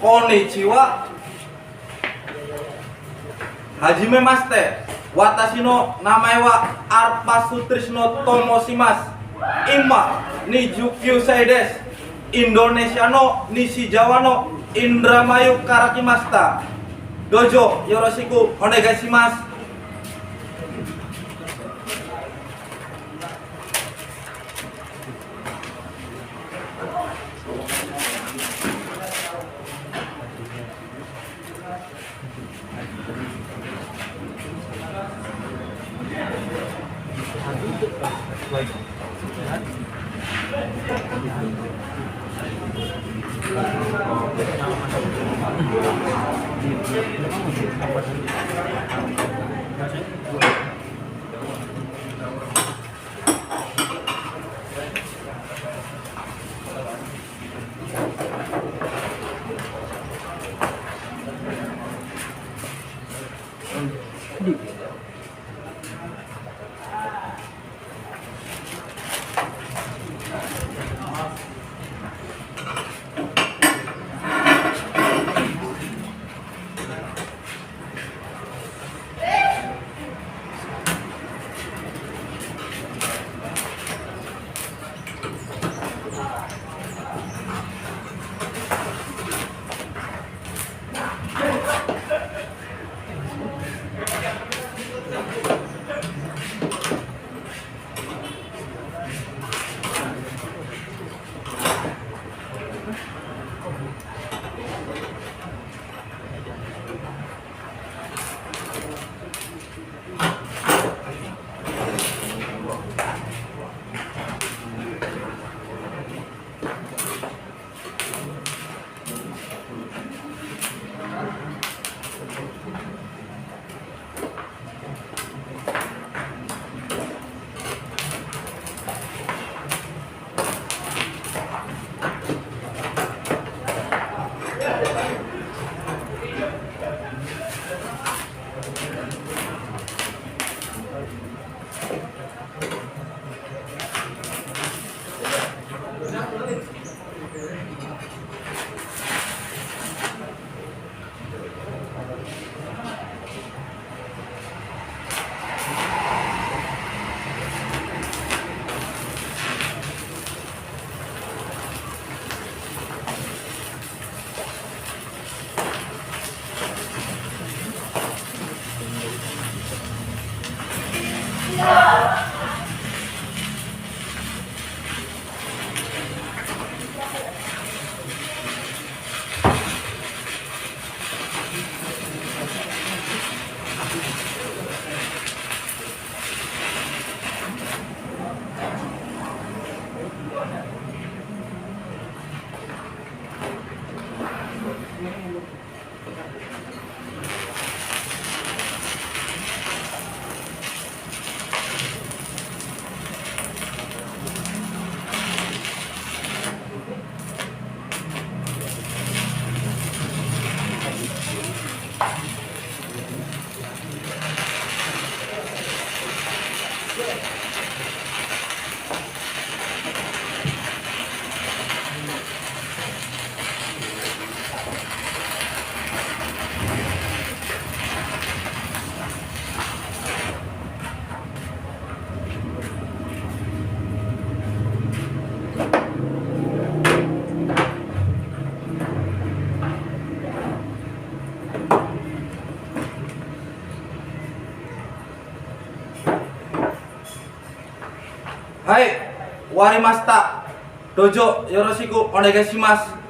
Konnichiwa. Hajime maste. Watashi no namae wa Arpa Sutrisno Tomoshimasu. Ima ni 19 歳です。インドネシアの西ジャワのインドラマユから来ました。どうぞよろしくお願いします。はい、終わりました。どうぞよろしくお願いします。